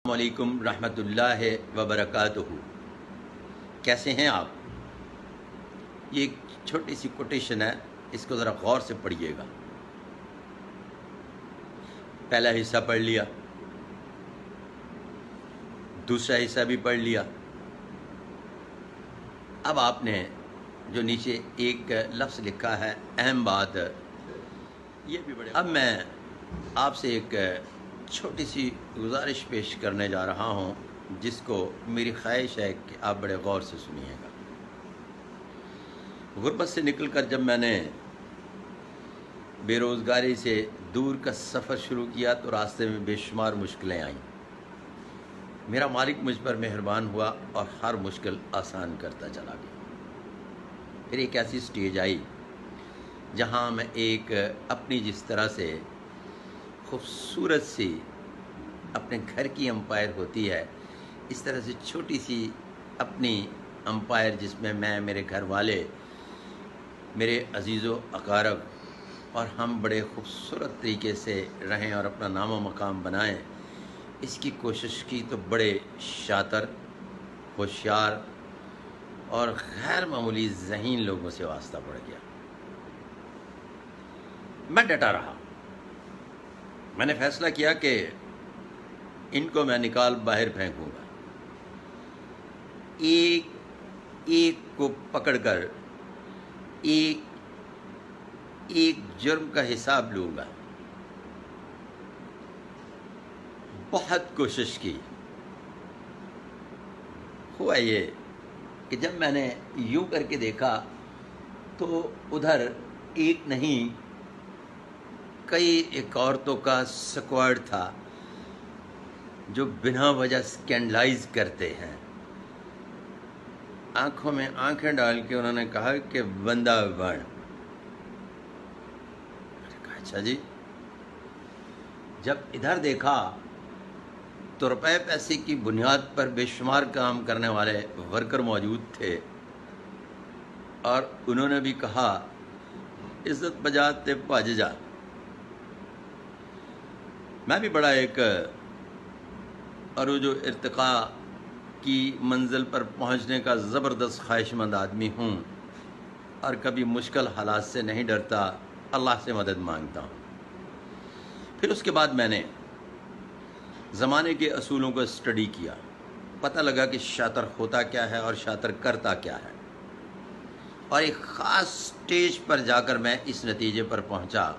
السلام علیکم رحمۃ اللہ وبرکاتہ۔ کیسے ہیں آپ؟ یہ ایک چھوٹی سی کوٹیشن ہے، اس کو ذرا غور سے پڑھیے گا۔ پہلا حصہ پڑھ لیا، دوسرا حصہ بھی پڑھ لیا۔ اب آپ نے جو نیچے ایک لفظ لکھا ہے اہم بات، یہ بھی بڑے۔ اب میں آپ سے ایک چھوٹی سی گزارش پیش کرنے جا رہا ہوں، جس کو میری خواہش ہے کہ آپ بڑے غور سے سنیے گا۔ غربت سے نکل کر جب میں نے بے روزگاری سے دور کا سفر شروع کیا تو راستے میں بے شمار مشکلیں آئیں۔ میرا مالک مجھ پر مہربان ہوا اور ہر مشکل آسان کرتا چلا گیا۔ پھر ایک ایسی سٹیج آئی جہاں میں ایک اپنی جس طرح سے خوبصورت سی اپنے گھر کی امپائر ہوتی ہے، اس طرح سے چھوٹی سی اپنی امپائر، جس میں میرے گھر والے، میرے عزیز و اقارب اور ہم بڑے خوبصورت طریقے سے رہیں اور اپنا نام و مقام بنائیں، اس کی کوشش کی تو بڑے شاطر، ہوشیار اور غیر معمولی ذہین لوگوں سے واسطہ پڑ گیا۔ میں ڈٹا رہا۔ میں نے فیصلہ کیا کہ ان کو میں نکال باہر پھینکوں گا، ایک ایک کو پکڑ کر ایک ایک جرم کا حساب لوں گا۔ بہت کوشش کی۔ ہوا یہ کہ جب میں نے یوں کر کے دیکھا تو ادھر ایک نہیں کئی ایک عورتوں کا سکواڈ تھا جو بنا وجہ سکینڈلائز کرتے ہیں۔ آنکھوں میں آنکھیں ڈال کے انہوں نے کہا کہ بندہ بن۔ میں نے کہا اچھا جی۔ جب ادھر دیکھا تو روپے پیسے کی بنیاد پر بے شمار کام کرنے والے ورکر موجود تھے، اور انہوں نے بھی کہا عزت بجاتے بھج جا۔ میں بھی بڑا ایک عروج و ارتقاء کی منزل پر پہنچنے کا زبردست خواہش مند آدمی ہوں، اور کبھی مشکل حالات سے نہیں ڈرتا، اللہ سے مدد مانگتا ہوں۔ پھر اس کے بعد میں نے زمانے کے اصولوں کو اسٹڈی کیا، پتہ لگا کہ شاطر ہوتا کیا ہے اور شاطر کرتا کیا ہے، اور ایک خاص سٹیج پر جا کر میں اس نتیجے پر پہنچا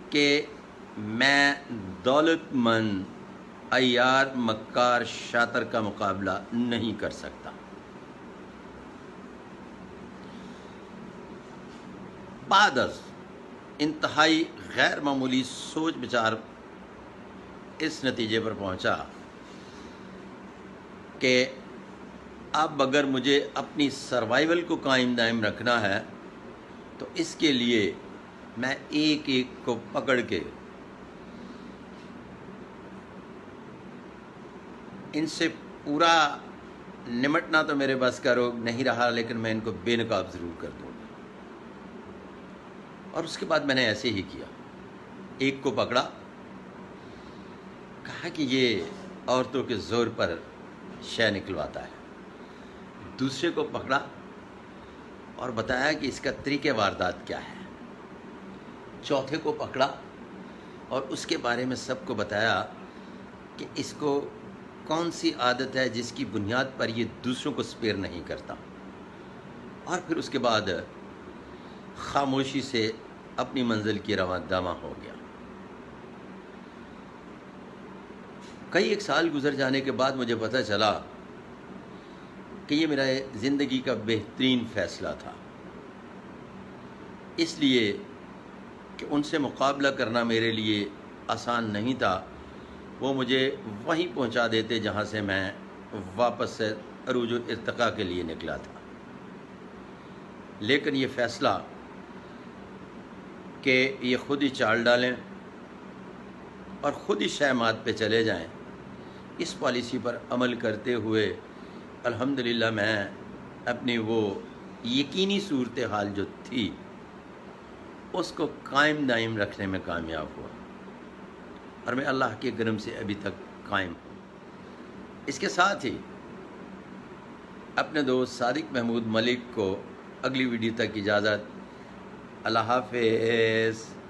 کہ میں دولت مند، عیار، مکار، شاطر کا مقابلہ نہیں کر سکتا۔ بعد از انتہائی غیر معمولی سوچ بچار اس نتیجے پر پہنچا کہ اب اگر مجھے اپنی سروائیول کو قائم دائم رکھنا ہے تو اس کے لیے میں ایک ایک کو پکڑ کے ان سے پورا نمٹنا تو میرے بس کا روگ نہیں رہا، لیکن میں ان کو بے نقاب ضرور کر دوں گا۔ اور اس کے بعد میں نے ایسے ہی کیا۔ ایک کو پکڑا، کہا کہ یہ عورتوں کے زور پر شے نکلواتا ہے۔ دوسرے کو پکڑا اور بتایا کہ اس کا طریقہ واردات کیا ہے۔ چوتھے کو پکڑا اور اس کے بارے میں سب کو بتایا کہ اس کو کون سی عادت ہے جس کی بنیاد پر یہ دوسروں کو سپیر نہیں کرتا، اور پھر اس کے بعد خاموشی سے اپنی منزل کی رواں داواں ہو گیا۔ کئی ایک سال گزر جانے کے بعد مجھے پتہ چلا کہ یہ میرا زندگی کا بہترین فیصلہ تھا، اس لیے کہ ان سے مقابلہ کرنا میرے لیے آسان نہیں تھا۔ وہ مجھے وہیں پہنچا دیتے جہاں سے میں واپس سے عروج و ارتقاء کے لیے نکلا تھا۔ لیکن یہ فیصلہ کہ یہ خود ہی چال ڈالیں اور خود ہی شہمات پہ چلے جائیں، اس پالیسی پر عمل کرتے ہوئے الحمدللہ میں اپنی وہ یقینی صورتحال جو تھی اس کو قائم دائم رکھنے میں کامیاب ہوا، اور میں اللہ کے کرم سے ابھی تک قائم ہوں۔ اس کے ساتھ ہی اپنے دوست صادق محمود ملک کو اگلی ویڈیو تک اجازت۔ اللہ حافظ۔